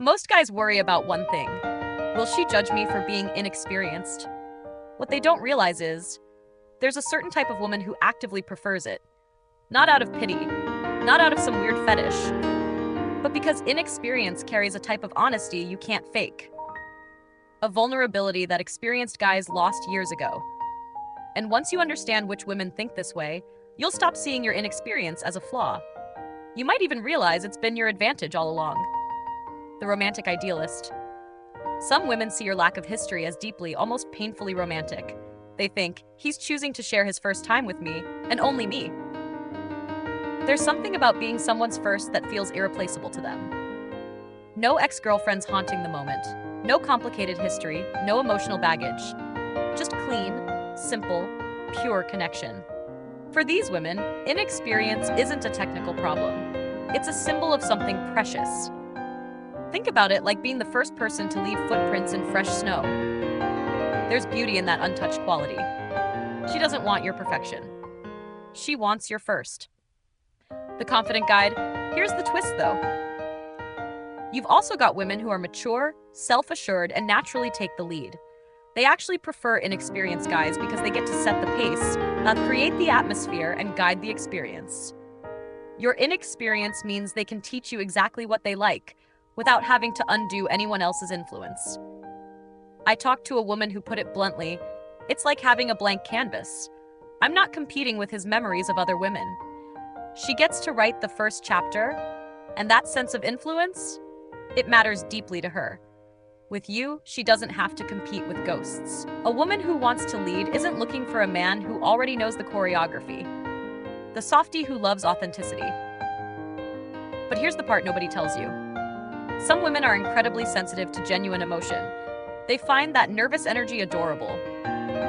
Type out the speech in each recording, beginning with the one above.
Most guys worry about one thing. Will she judge me for being inexperienced? What they don't realize is, there's a certain type of woman who actively prefers it. Not out of pity, not out of some weird fetish, but because inexperience carries a type of honesty you can't fake. A vulnerability that experienced guys lost years ago. And once you understand which women think this way, you'll stop seeing your inexperience as a flaw. You might even realize it's been your advantage all along. The romantic idealist. Some women see your lack of history as deeply, almost painfully romantic. They think, he's choosing to share his first time with me, and only me. There's something about being someone's first that feels irreplaceable to them. No ex-girlfriends haunting the moment. No complicated history, no emotional baggage. Just clean, simple, pure connection. For these women, inexperience isn't a technical problem. It's a symbol of something precious. Think about it like being the first person to leave footprints in fresh snow. There's beauty in that untouched quality. She doesn't want your perfection. She wants your first. The confident guide, here's the twist though. You've also got women who are mature, self-assured, and naturally take the lead. They actually prefer inexperienced guys because they get to set the pace, create the atmosphere, and guide the experience. Your inexperience means they can teach you exactly what they like, without having to undo anyone else's influence. I talked to a woman who put it bluntly, it's like having a blank canvas. I'm not competing with his memories of other women. She gets to write the first chapter, and that sense of influence, it matters deeply to her. With you, she doesn't have to compete with ghosts. A woman who wants to lead isn't looking for a man who already knows the choreography. The softie who loves authenticity. But here's the part nobody tells you. Some women are incredibly sensitive to genuine emotion. They find that nervous energy adorable.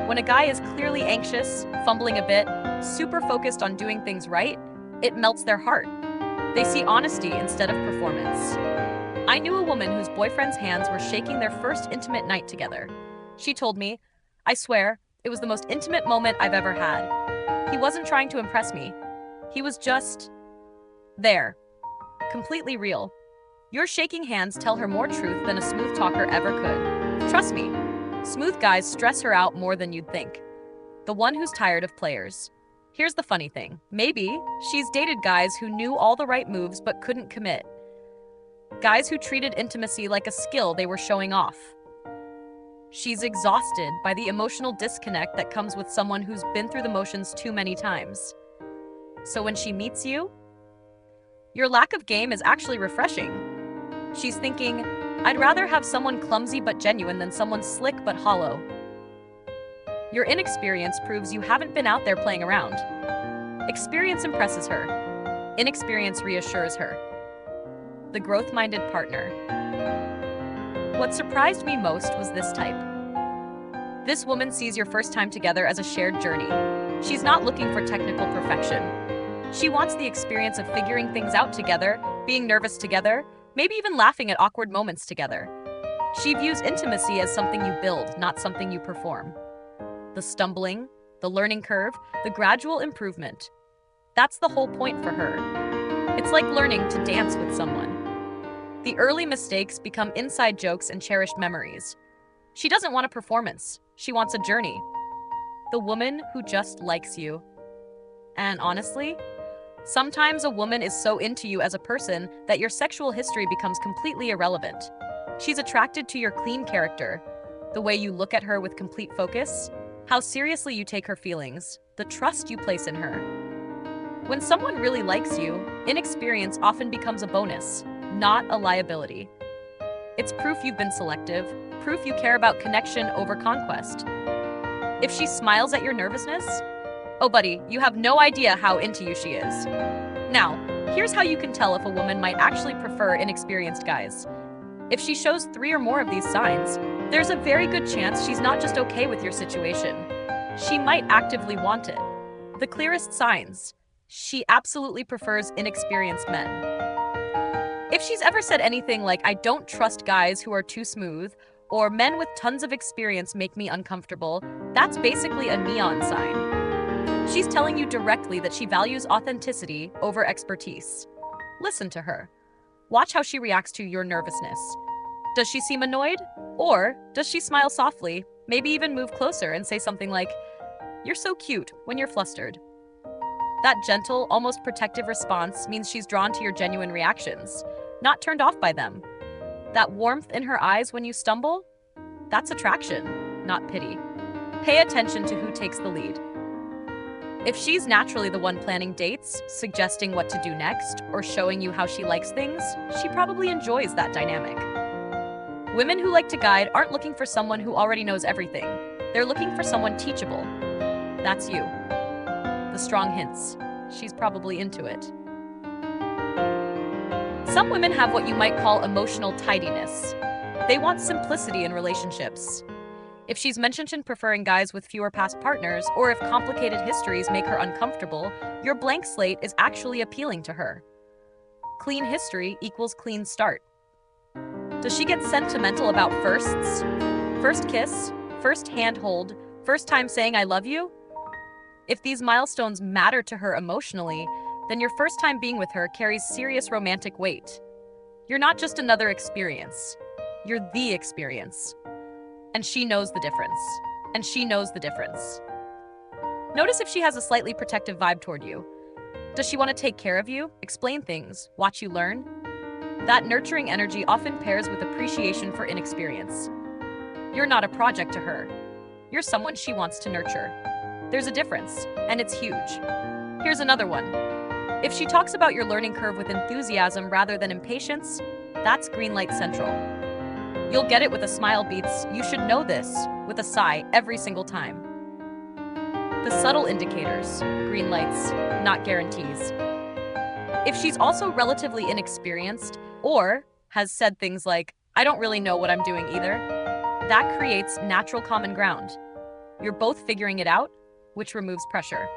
When a guy is clearly anxious, fumbling a bit, super focused on doing things right, it melts their heart. They see honesty instead of performance. I knew a woman whose boyfriend's hands were shaking their first intimate night together. She told me, I swear, it was the most intimate moment I've ever had. He wasn't trying to impress me. He was just there. Completely real. Your shaking hands tell her more truth than a smooth talker ever could. Trust me, smooth guys stress her out more than you'd think. The one who's tired of players. Here's the funny thing. Maybe she's dated guys who knew all the right moves but couldn't commit. Guys who treated intimacy like a skill they were showing off. She's exhausted by the emotional disconnect that comes with someone who's been through the motions too many times. So when she meets you, your lack of game is actually refreshing. She's thinking, I'd rather have someone clumsy but genuine than someone slick but hollow. Your inexperience proves you haven't been out there playing around. Experience impresses her. Inexperience reassures her. The growth-minded partner. What surprised me most was this type. This woman sees your first time together as a shared journey. She's not looking for technical perfection. She wants the experience of figuring things out together, being nervous together, maybe even laughing at awkward moments together. She views intimacy as something you build, not something you perform. The stumbling, the learning curve, the gradual improvement. That's the whole point for her. It's like learning to dance with someone. The early mistakes become inside jokes and cherished memories. She doesn't want a performance. She wants a journey. The woman who just likes you. And honestly, sometimes a woman is so into you as a person that your sexual history becomes completely irrelevant. She's attracted to your clean character, the way you look at her with complete focus, how seriously you take her feelings, the trust you place in her. When someone really likes you, inexperience often becomes a bonus, not a liability. It's proof you've been selective, proof you care about connection over conquest. If she smiles at your nervousness, oh buddy, you have no idea how into you she is. Now, here's how you can tell if a woman might actually prefer inexperienced guys. If she shows 3 or more of these signs, there's a very good chance she's not just okay with your situation. She might actively want it. The clearest signs: she absolutely prefers inexperienced men. If she's ever said anything like, I don't trust guys who are too smooth, or men with tons of experience make me uncomfortable, that's basically a neon sign. She's telling you directly that she values authenticity over expertise. Listen to her. Watch how she reacts to your nervousness. Does she seem annoyed? Or does she smile softly, maybe even move closer and say something like, "You're so cute," when you're flustered? That gentle, almost protective response means she's drawn to your genuine reactions, not turned off by them. That warmth in her eyes when you stumble? That's attraction, not pity. Pay attention to who takes the lead. If she's naturally the one planning dates, suggesting what to do next, or showing you how she likes things, she probably enjoys that dynamic. Women who like to guide aren't looking for someone who already knows everything. They're looking for someone teachable. That's you. The strong hints. She's probably into it. Some women have what you might call emotional tidiness. They want simplicity in relationships. If she's mentioned preferring guys with fewer past partners, or if complicated histories make her uncomfortable, your blank slate is actually appealing to her. Clean history equals clean start. Does she get sentimental about firsts? First kiss? First handhold? First time saying I love you? If these milestones matter to her emotionally, then your first time being with her carries serious romantic weight. You're not just another experience. You're the experience. And she knows the difference. And she knows the difference. Notice if she has a slightly protective vibe toward you. Does she want to take care of you, explain things, watch you learn? That nurturing energy often pairs with appreciation for inexperience. You're not a project to her. You're someone she wants to nurture. There's a difference, and it's huge. Here's another one. If she talks about your learning curve with enthusiasm rather than impatience, that's green light central. You'll get it with a smile beats, "You should know this," with a sigh every single time. The subtle indicators, green lights, not guarantees. If she's also relatively inexperienced or has said things like, "I don't really know what I'm doing either," that creates natural common ground. You're both figuring it out, which removes pressure.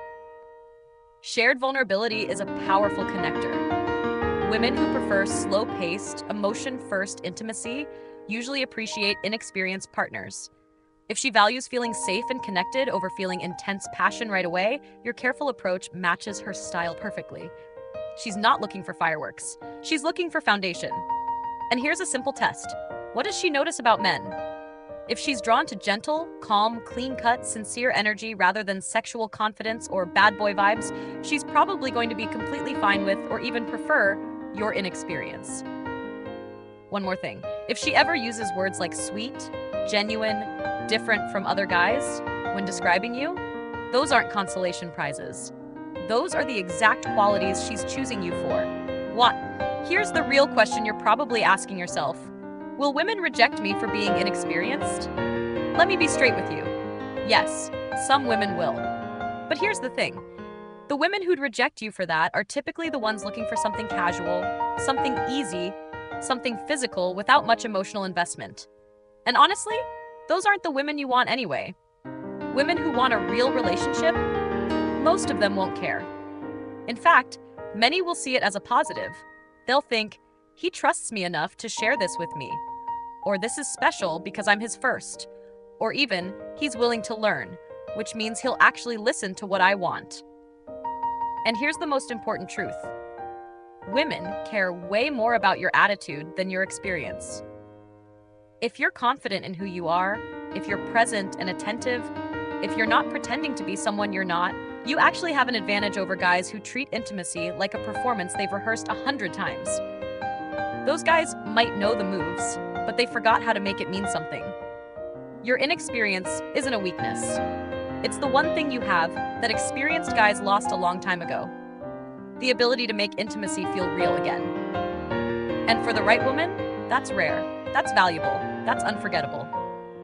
Shared vulnerability is a powerful connector. Women who prefer slow-paced, emotion-first intimacy usually appreciate inexperienced partners. If she values feeling safe and connected over feeling intense passion right away, your careful approach matches her style perfectly. She's not looking for fireworks. She's looking for foundation. And here's a simple test. What does she notice about men? If she's drawn to gentle, calm, clean-cut, sincere energy rather than sexual confidence or bad boy vibes, she's probably going to be completely fine with or even prefer your inexperience. One more thing. If she ever uses words like sweet, genuine, different from other guys when describing you, those aren't consolation prizes. Those are the exact qualities she's choosing you for. What? Here's the real question you're probably asking yourself. Will women reject me for being inexperienced? Let me be straight with you. Yes, some women will. But here's the thing. The women who'd reject you for that are typically the ones looking for something casual, something easy, something physical without much emotional investment. And honestly, those aren't the women you want anyway. Women who want a real relationship, most of them won't care. In fact, many will see it as a positive. They'll think, "He trusts me enough to share this with me," or "This is special because I'm his first," or even, "He's willing to learn," which means he'll actually listen to what I want. And here's the most important truth. Women care way more about your attitude than your experience. If you're confident in who you are, if you're present and attentive, if you're not pretending to be someone you're not, you actually have an advantage over guys who treat intimacy like a performance they've rehearsed 100 times. Those guys might know the moves, but they forgot how to make it mean something. Your inexperience isn't a weakness. It's the one thing you have that experienced guys lost a long time ago. The ability to make intimacy feel real again. And for the right woman, that's rare, that's valuable, that's unforgettable.